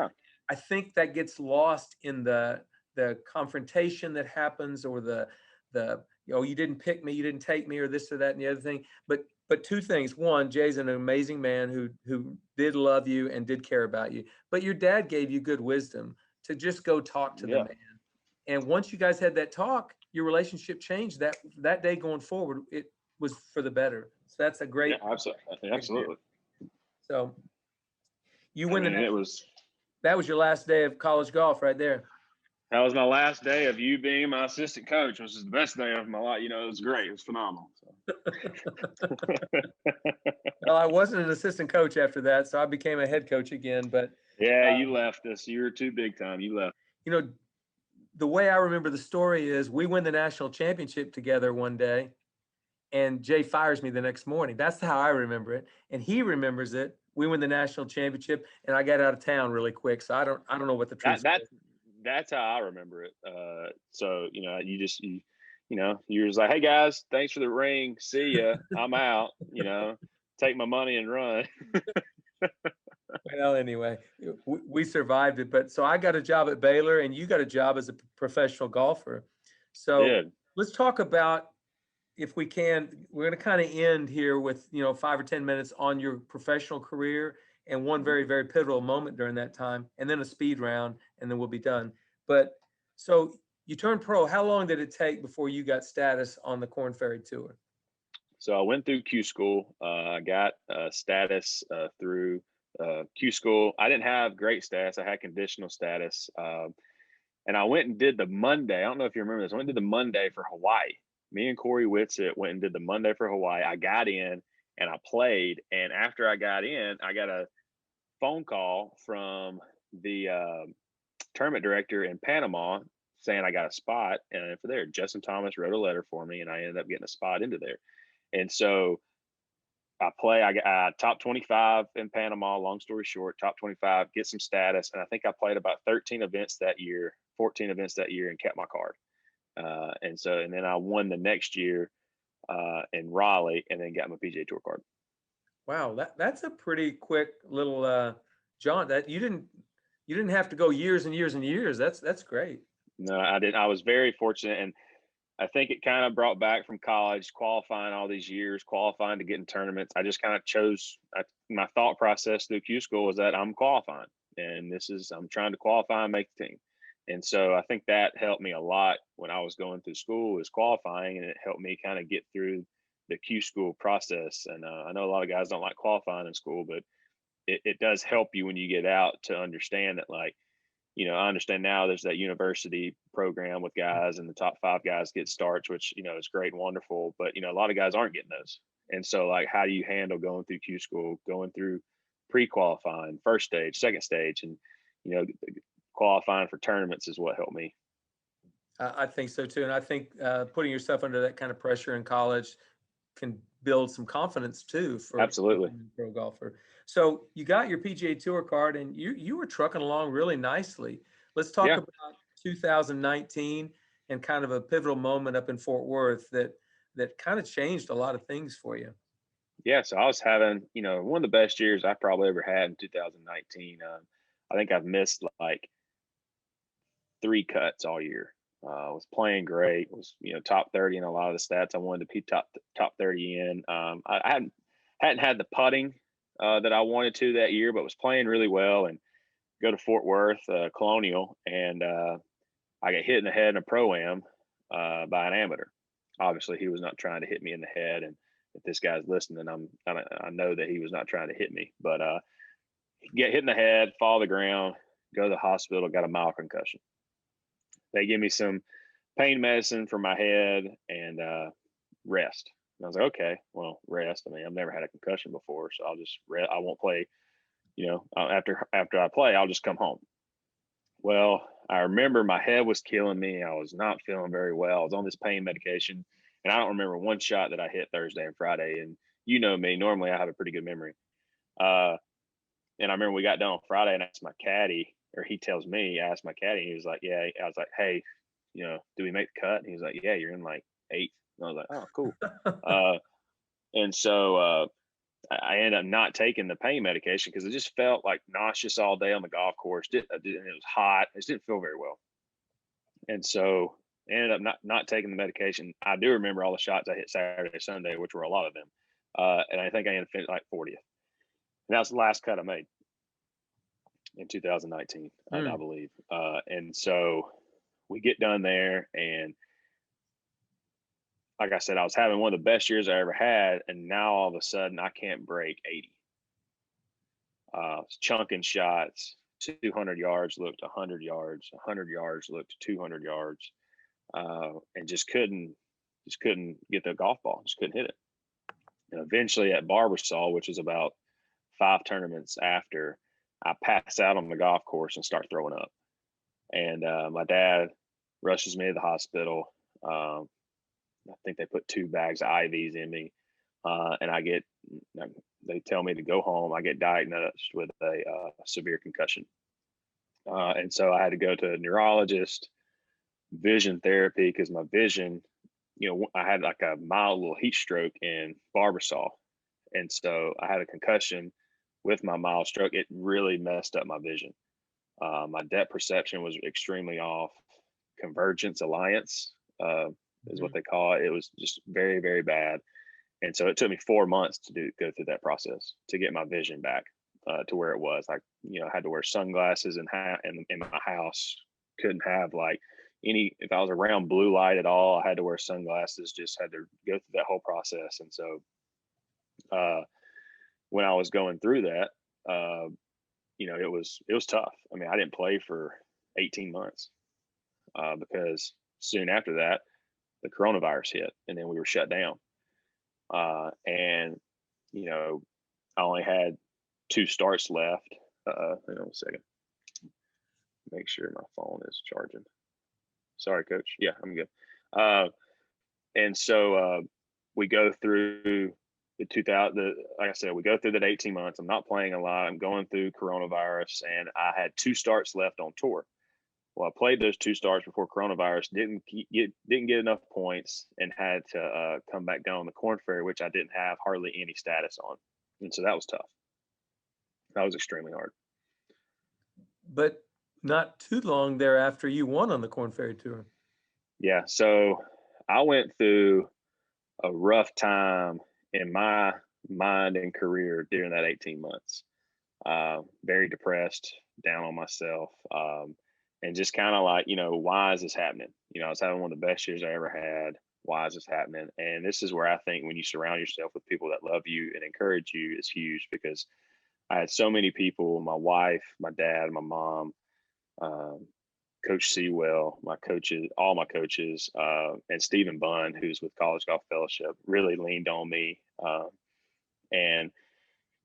I think that gets lost in the confrontation that happens, or the you didn't pick me, you didn't take me, or this or that and the other thing. But two things. One, Jay's an amazing man who did love you and did care about you. But your dad gave you good wisdom to just go talk to the man. And once you guys had that talk, your relationship changed that day going forward. It was for the better. So that's a great.
Yeah, absolutely.
So you win
that was
your last day of college golf right there.
That was my last day of you being my assistant coach, which is the best day of my life. It was great. It was phenomenal. So.
Well, I wasn't an assistant coach after that, so I became a head coach again. But
yeah, you left us. You were too big time. You left.
The way I remember the story is we win the national championship together one day, and Jay fires me the next morning. That's how I remember it, and he remembers it. We win the national championship, and I got out of town really quick, so I don't know what the truth is.
That's how I remember it. So you're just like, hey guys, thanks for the ring. See ya. I'm out. Take my money and run.
Well, anyway, we survived it. But so I got a job at Baylor, and you got a job as a professional golfer. So let's talk about, if we can, we're going to kind of end here with 5 or 10 minutes on your professional career and one very, very pivotal moment during that time, and then a speed round, and then we'll be done. But so you turned pro. How long did it take before you got status on the Korn Ferry Tour?
So I went through Q school. I got status through Q school. I didn't have great status. I had conditional status. And I went and did the Monday. I don't know if you remember this. I went and did the Monday for Hawaii. Me and Corey Whitsitt went and did the Monday for Hawaii. I got in and I played. And after I got in, I got a phone call from the tournament director in Panama saying I got a spot. And for there, Justin Thomas wrote a letter for me, and I ended up getting a spot into there. And so I got top 25 in Panama, long story short, top 25, get some status. And I think I played about 13 events that year, 14 events that year, and kept my card. And then I won the next year in Raleigh, and then got my PGA Tour card.
Wow, that's a pretty quick little jaunt. That you didn't have to go years and years and years. That's great.
No, I didn't. I was very fortunate, and I think it kind of brought back from college, qualifying all these years, qualifying to get in tournaments. I just kind of chose my thought process through Q school was that I'm qualifying, and I'm trying to qualify and make the team. And so I think that helped me a lot when I was going through school, is qualifying, and it helped me kind of get through the Q school process. And I know a lot of guys don't like qualifying in school, but it does help you when you get out to understand that, like, I understand now there's that university program with guys, and the top 5 guys get starts, which, is great and wonderful, but, a lot of guys aren't getting those. And so, like, how do you handle going through Q school, going through pre-qualifying, first stage, second stage, and, qualifying for tournaments is what helped me.
I think so too. And I think putting yourself under that kind of pressure in college can build some confidence too for
Absolutely
a pro golfer. So you got your PGA Tour card, and you were trucking along really nicely. Let's talk about 2019 and kind of a pivotal moment up in Fort Worth that kind of changed a lot of things for you.
Yeah, so I was having, one of the best years I probably ever had in 2019. I think I've missed like 3 cuts all year. I was playing great. Was top 30 in a lot of the stats. I wanted to be top 30 in. I hadn't had the putting that I wanted to that year, but was playing really well. And go to Fort Worth Colonial, and I got hit in the head in a pro-am by an amateur. Obviously, he was not trying to hit me in the head. And if this guy's listening, I know that he was not trying to hit me. But get hit in the head, fall to the ground, go to the hospital, got a mild concussion. They give me some pain medicine for my head and rest. And I was like, okay, well, rest. I mean, I've never had a concussion before, so I'll just rest. I won't play. After I play, I'll just come home. Well, I remember my head was killing me. I was not feeling very well. I was on this pain medication, and I don't remember one shot that I hit Thursday and Friday. And you know me, normally I have a pretty good memory. And I remember we got done on Friday, and I asked my caddy, or he tells me, I asked my caddy, and he was like, yeah. I was like, hey, do we make the cut? And he was like, yeah, you're in like 8th. And I was like, oh, cool. And so I ended up not taking the pain medication because it just felt like nauseous all day on the golf course. And it was hot. It just didn't feel very well. And so I ended up not taking the medication. I do remember all the shots I hit Saturday, Sunday, which were a lot of them. And I think I ended up finishing like 40th. And that was the last cut I made in 2019, I believe. And so we get done there, and like I said, I was having one of the best years I ever had, and now all of a sudden I can't break 80. Chunking shots, 200 yards looked 100 yards, 100 yards looked 200 yards, and just couldn't get the golf ball, just couldn't hit it. And eventually at Barbasol, which is about 5 tournaments after, I pass out on the golf course and start throwing up. And my dad rushes me to the hospital. I think they put 2 bags of IVs in me, and they tell me to go home. I get diagnosed with a severe concussion. And so I had to go to a neurologist, vision therapy, because my vision, I had like a mild little heat stroke in Barbasol. And so I had a concussion with my mild stroke. It really messed up my vision. My depth perception was extremely off. Convergence alliance is what they call it. It was just very, very bad. And so it took me 4 months to go through that process to get my vision back to where it was. I had to wear sunglasses and in my house. Couldn't have if I was around blue light at all, I had to wear sunglasses, just had to go through that whole process. And so when I was going through that, it was tough. I mean, I didn't play for 18 months because soon after that, the coronavirus hit and then we were shut down. And I only had 2 starts left. Hang on a second. Make sure my phone is charging. Sorry, Coach. Yeah, I'm good. And so we go through like I said, we go through that 18 months. I'm not playing a lot. I'm going through coronavirus, and I had 2 starts left on tour. Well, I played those 2 starts before coronavirus, didn't get enough points, and had to come back down on the Korn Ferry, which I didn't have hardly any status on. And so that was tough. That was extremely hard.
But not too long thereafter, you won on the Korn Ferry Tour.
Yeah. So I went through a rough time in my mind and career during that 18 months. Very depressed, down on myself, and just kind of like, why is this happening? I was having one of the best years I ever had. Why is this happening? And this is where I think when you surround yourself with people that love you and encourage you is huge, because I had so many people, my wife, my dad, my mom, Coach Sewell, my coaches, all my coaches, and Stephen Bunn, who's with College Golf Fellowship, really leaned on me. And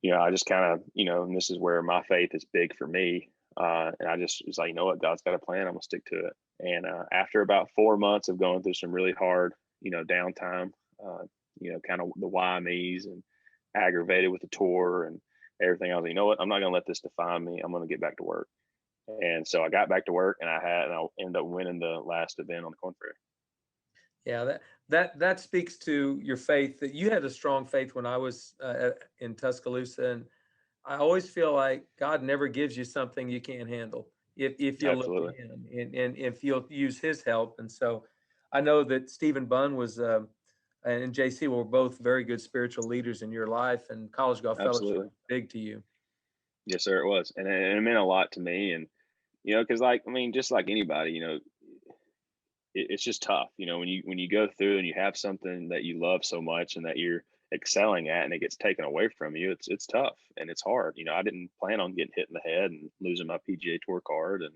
I just kind of, and this is where my faith is big for me. And I just was like, you know what, God's got a plan. I'm going to stick to it. And after about 4 months of going through some really hard, downtime, kind of the why me's and aggravated with the tour and everything, I was like, you know what, I'm not going to let this define me. I'm going to get back to work. And so I got back to work, and I ended up winning the last event on the Korn Ferry.
Yeah, that speaks to your faith. That you had a strong faith when I was in Tuscaloosa, and I always feel like God never gives you something you can't handle if you'll look to Him and if you'll use His help. And so I know that Stephen Bunn was and JC were both very good spiritual leaders in your life, and College Golf Fellowship was big to you.
Yes, sir, it was, and it meant a lot to me. And because just like anybody, it's just tough, when you go through and you have something that you love so much and that you're excelling at, and it gets taken away from you. It's tough and it's hard. I didn't plan on getting hit in the head and losing my PGA Tour card and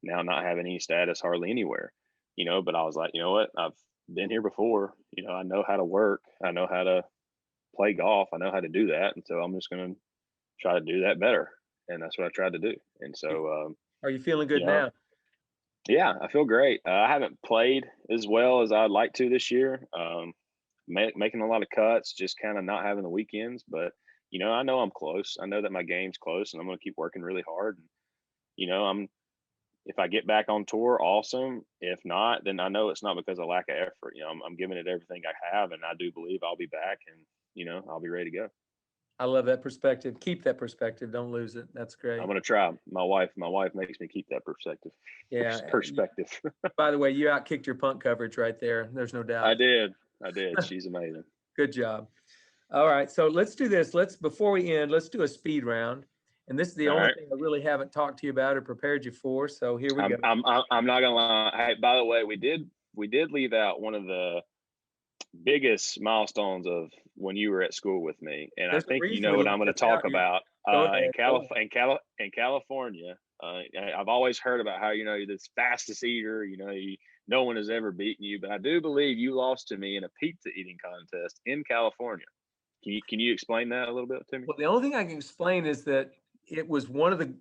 now not having any status hardly anywhere. But I was like, you know what, I've been here before. I know how to work. I know how to play golf. I know how to do that, and so I'm just going to try to do that better. And that's what I tried to do. And so,
are you feeling good now?
Yeah, I feel great. I haven't played as well as I'd like to this year. Making a lot of cuts, just kind of not having the weekends. But, I know I'm close. I know that my game's close, and I'm going to keep working really hard. And, if I get back on tour, awesome. If not, then I know it's not because of lack of effort. I'm giving it everything I have, and I do believe I'll be back, and, I'll be ready to go.
I love that perspective. Keep that perspective. Don't lose it. That's great.
I'm going to try. My wife makes me keep that perspective.
Yeah.
Perspective.
By the way, you outkicked your punt coverage right there. There's no doubt.
I did. She's amazing.
Good job. All right. So let's do this. Before we end, let's do a speed round. And this is the only thing I really haven't talked to you about or prepared you for. So here we go.
I'm not going to lie. Hey, by the way, we did leave out one of the biggest milestones of when you were at school with me. And I think you know what I'm going to talk about.
Go ahead.
In California, I've always heard about how, you're this fastest eater, no one has ever beaten you, but I do believe you lost to me in a pizza eating contest in California. Can you explain that a little bit to me?
Well, the only thing I can explain is that it was one of the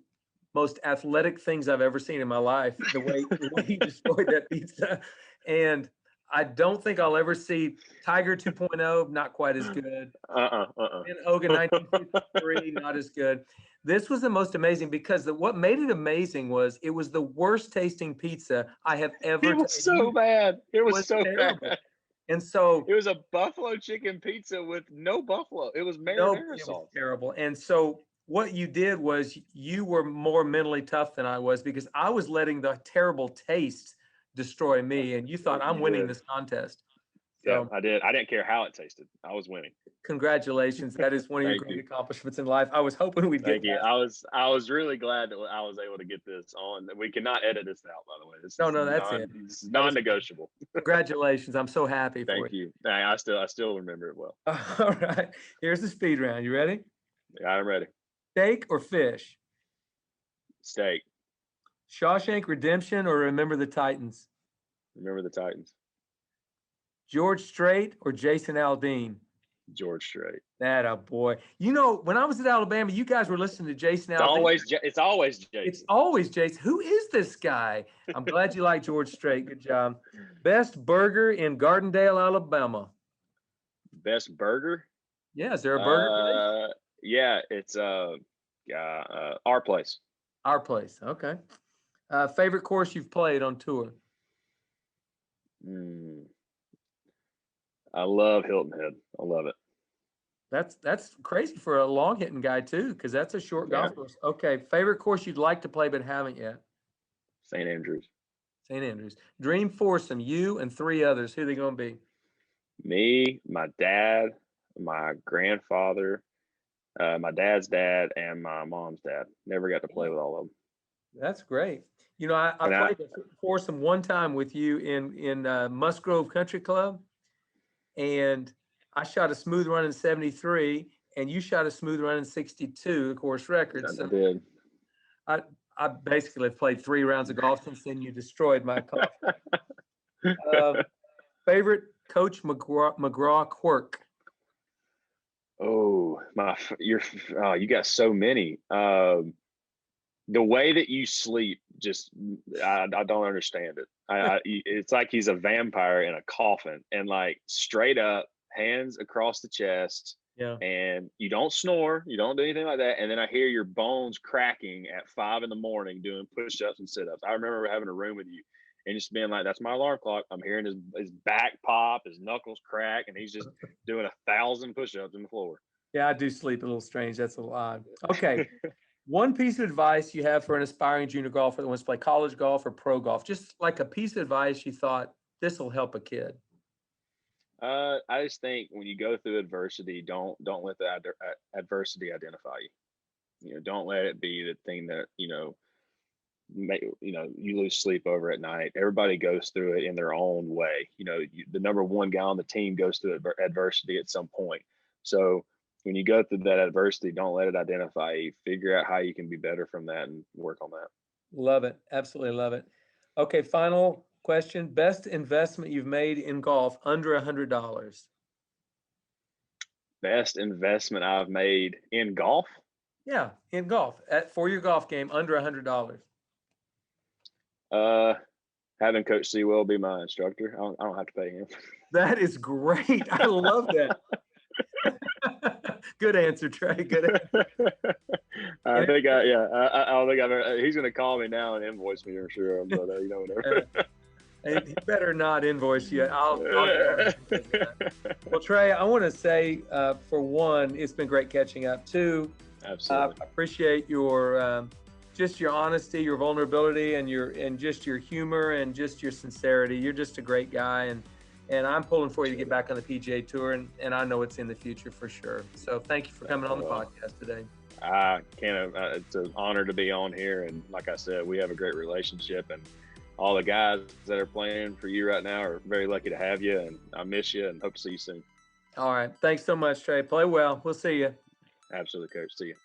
most athletic things I've ever seen in my life, the way he destroyed that pizza. And I don't think I'll ever see Tiger 2.0, not quite as good. And Hogan 1953, not as good. This was the most amazing because what made it amazing was it was the worst tasting pizza I have ever
tasted. It was so bad. It was so
terrible.
bad.
And so
it was a buffalo chicken pizza with no buffalo. It was marinara sauce.
It was terrible. And so what you did was you were more mentally tough than I was because I was letting the terrible taste destroy me. And you thought I'm winning this contest.
So, yeah, I did. I didn't care how it tasted. I was winning.
Congratulations. That is one of your great accomplishments in life. I was hoping we'd get that.
I was really glad that I was able to get this on. We cannot edit this out, by the way.
That's it.
It's non-negotiable.
Congratulations. I'm so happy for you.
Thank you. I still remember it well.
All right. Here's the speed round. You ready?
Yeah, I'm ready.
Steak or fish?
Steak.
Shawshank Redemption or Remember the Titans?
Remember the Titans.
George Strait or Jason Aldean?
George Strait.
That a boy. When I was at Alabama, you guys were listening to Jason Aldean.
It's always Jason.
It's always Jason. Who is this guy? I'm glad you like George Strait. Good job. Best burger in Gardendale, Alabama.
Best burger?
Yeah, is there a burger?
Yeah, it's our place.
Our place. Okay. Favorite course you've played on tour?
I love Hilton Head. I love it.
That's crazy for a long hitting guy too, because that's a short golf course. Okay. Favorite course you'd like to play but haven't yet?
St. Andrews.
St. Andrews. Dream foursome, you and three others. Who are they going to be?
Me, my dad, my grandfather, my dad's dad, and my mom's dad. Never got to play with all of them.
That's great. I played a foursome one time with you in Musgrove Country Club, and I shot a smooth run in 73, and you shot a smooth run in 62, the course record.
I did.
I basically have played 3 rounds of golf since then. You destroyed my golf. Favorite Coach McGraw quirk?
Oh, you got so many. The way that you sleep, I don't understand it. It's like he's a vampire in a coffin, and like straight up, hands across the chest.
Yeah.
And you don't snore, you don't do anything like that. And then I hear your bones cracking at 5 a.m. doing push-ups and sit-ups. I remember having a room with you and just being like, that's my alarm clock. I'm hearing his back pop, his knuckles crack, and he's just doing 1,000 push-ups on the floor.
Yeah, I do sleep a little strange. That's a little odd. Okay. One piece of advice you have for an aspiring junior golfer that wants to play college golf or pro golf, just like a piece of advice you thought this will help a kid.
I just think when you go through adversity, don't let the adversity identify you. Don't let it be the thing that you lose sleep over at night. Everybody goes through it in their own way. The number one guy on the team goes through adversity at some point. So when you go through that adversity, don't let it identify you. Figure out how you can be better from that and work on that.
Love it. Absolutely love it. Okay, final question. Best investment you've made in golf under $100?
Best investment I've made in golf?
Yeah, in golf. For your golf game, under $100.
Having Coach Sewell be my instructor. I don't have to pay him.
That is great. I love that. Good answer, Trey. Good answer.
I think he's going to call me now and invoice me, I'm sure. But whatever.
He better not invoice you. I'll Well, Trey, I want to say, for one, it's been great catching up. 2,
absolutely.
I appreciate your just your honesty, your vulnerability, and just your humor and just your sincerity. You're just a great guy, and I'm pulling for you to get back on the PGA Tour, and I know it's in the future for sure. So thank you for coming on the podcast today.
I can't. It's an honor to be on here, and like I said, we have a great relationship, and all the guys that are playing for you right now are very lucky to have you, and I miss you and hope to see you soon.
All right. Thanks so much, Trey. Play well. We'll see you.
Absolutely, Coach. See you.